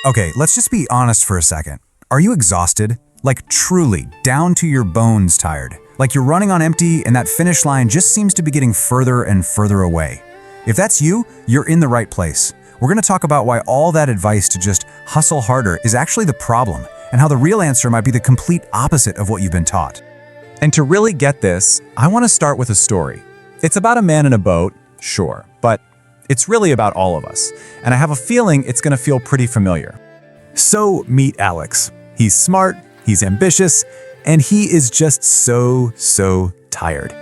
Okay, let's just be honest for a second. Are you exhausted? Like truly, down to your bones tired? Like you're running on empty and that finish line just seems to be getting further and further away? If that's you, you're in the right place. We're going to talk about why all that advice to just hustle harder is actually the problem, and how the real answer might be the complete opposite of what you've been taught. And to really get this, I want to start with a story. It's about a man in a boat, sure, but it's really about all of us, and I have a feeling it's going to feel pretty familiar. So meet Alex. He's smart, he's ambitious, and he is just so tired.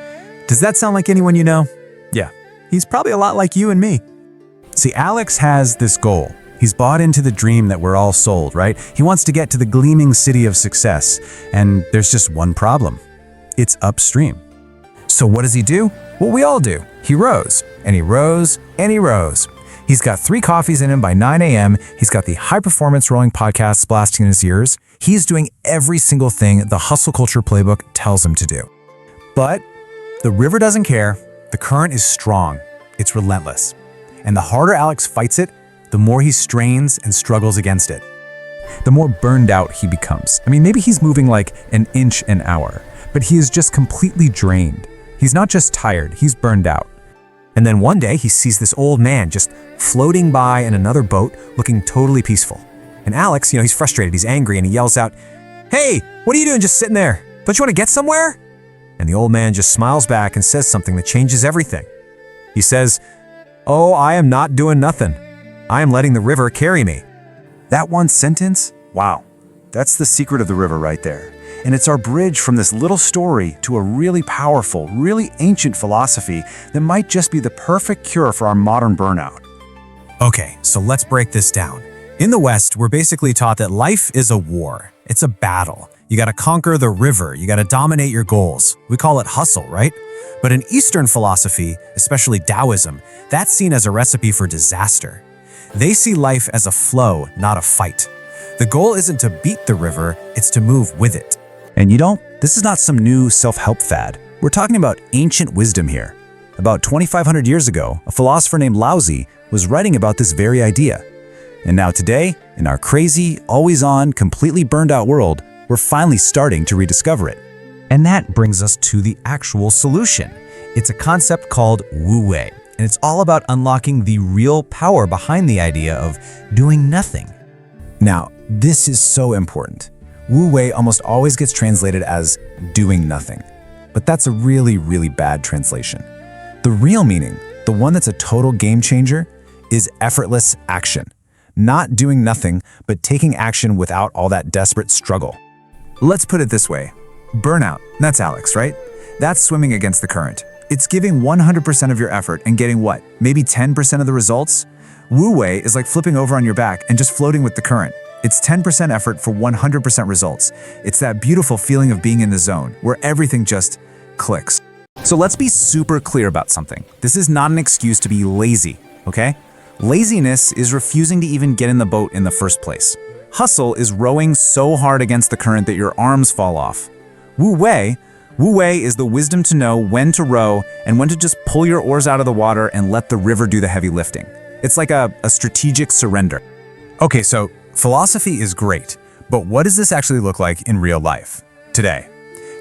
Does that sound like anyone you know? Yeah, he's probably a lot like you and me. See, Alex has this goal. He's bought into the dream that we're all sold, right? He wants to get to the gleaming city of success, and there's just one problem. It's upstream. So what does he do? What we all do. He rows, and he rows, and he rows. He's got 3 coffees in him by 9 a.m. He's got the high-performance rowing podcasts blasting in his ears. He's doing every single thing the hustle culture playbook tells him to do. But the river doesn't care. The current is strong. It's relentless. And the harder Alex fights it, the more he strains and struggles against it. The more burned out he becomes. I mean, maybe he's moving like an inch an hour, but he is just completely drained. He's not just tired, he's burned out. And then one day he sees this old man just floating by in another boat looking totally peaceful. And Alex, he's frustrated, he's angry, and he yells out, "Hey, what are you doing just sitting there? Don't you want to get somewhere?" And the old man just smiles back and says something that changes everything. He says, "Oh, I am not doing nothing. I am letting the river carry me." That one sentence, wow, that's the secret of the river right there. And it's our bridge from this little story to a really powerful, really ancient philosophy that might just be the perfect cure for our modern burnout. Okay, so let's break this down. In the West, we're basically taught that life is a war. It's a battle. You gotta conquer the river. You gotta dominate your goals. We call it hustle, right? But in Eastern philosophy, especially Taoism, that's seen as a recipe for disaster. They see life as a flow, not a fight. The goal isn't to beat the river, it's to move with it. And this is not some new self-help fad. We're talking about ancient wisdom here. About 2,500 years ago, a philosopher named Lao Tzu was writing about this very idea. And now today, in our crazy, always-on, completely burned-out world, we're finally starting to rediscover it. And that brings us to the actual solution. It's a concept called Wu Wei, and it's all about unlocking the real power behind the idea of doing nothing. Now, this is so important. Wu Wei almost always gets translated as doing nothing, but that's a really bad translation. The real meaning, the one that's a total game changer, is effortless action. Not doing nothing, but taking action without all that desperate struggle. Let's put it this way. Burnout, that's Alex, right? That's swimming against the current. It's giving 100% of your effort and getting what? Maybe 10% of the results? Wu Wei is like flipping over on your back and just floating with the current. It's 10% effort for 100% results. It's that beautiful feeling of being in the zone, where everything just clicks. So let's be super clear about something. This is not an excuse to be lazy, okay? Laziness is refusing to even get in the boat in the first place. Hustle is rowing so hard against the current that your arms fall off. Wu Wei is the wisdom to know when to row and when to just pull your oars out of the water and let the river do the heavy lifting. It's like a strategic surrender. Okay, so philosophy is great, but what does this actually look like in real life today?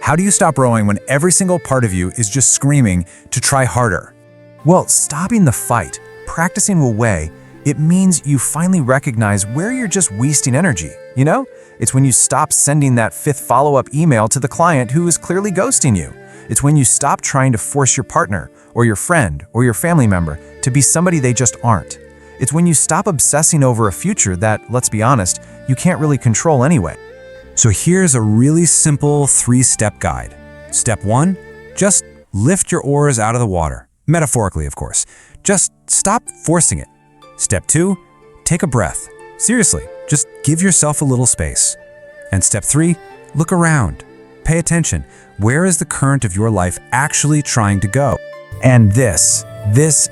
How do you stop rowing when every single part of you is just screaming to try harder? Well, stopping the fight, practicing Wu Wei, it means you finally recognize where you're just wasting energy, It's when you stop sending that 5th follow-up email to the client who is clearly ghosting you. It's when you stop trying to force your partner or your friend or your family member to be somebody they just aren't. It's when you stop obsessing over a future that, let's be honest, you can't really control anyway. So here's a really simple 3-step guide. Step 1, just lift your oars out of the water. Metaphorically, of course. Just stop forcing it. Step 2, take a breath. Seriously, just give yourself a little space. And step 3, look around. Pay attention. Where is the current of your life actually trying to go? And this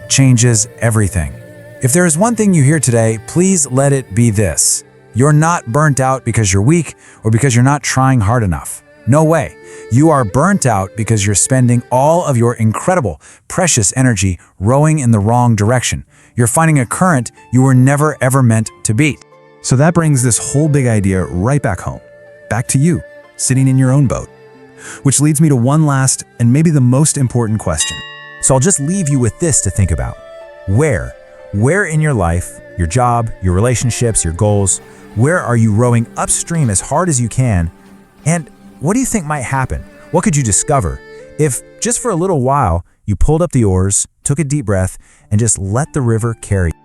changes everything. If there is one thing you hear today, please let it be this. You're not burnt out because you're weak or because you're not trying hard enough. No way. You are burnt out because you're spending all of your incredible, precious energy rowing in the wrong direction. You're finding a current you were never ever meant to beat. So that brings this whole big idea right back home, back to you, sitting in your own boat. Which leads me to one last and maybe the most important question. So I'll just leave you with this to think about. Where in your life, your job, your relationships, your goals, where are you rowing upstream as hard as you can? And what do you think might happen? What could you discover if, just for a little while, you pulled up the oars, took a deep breath, and just let the river carry you?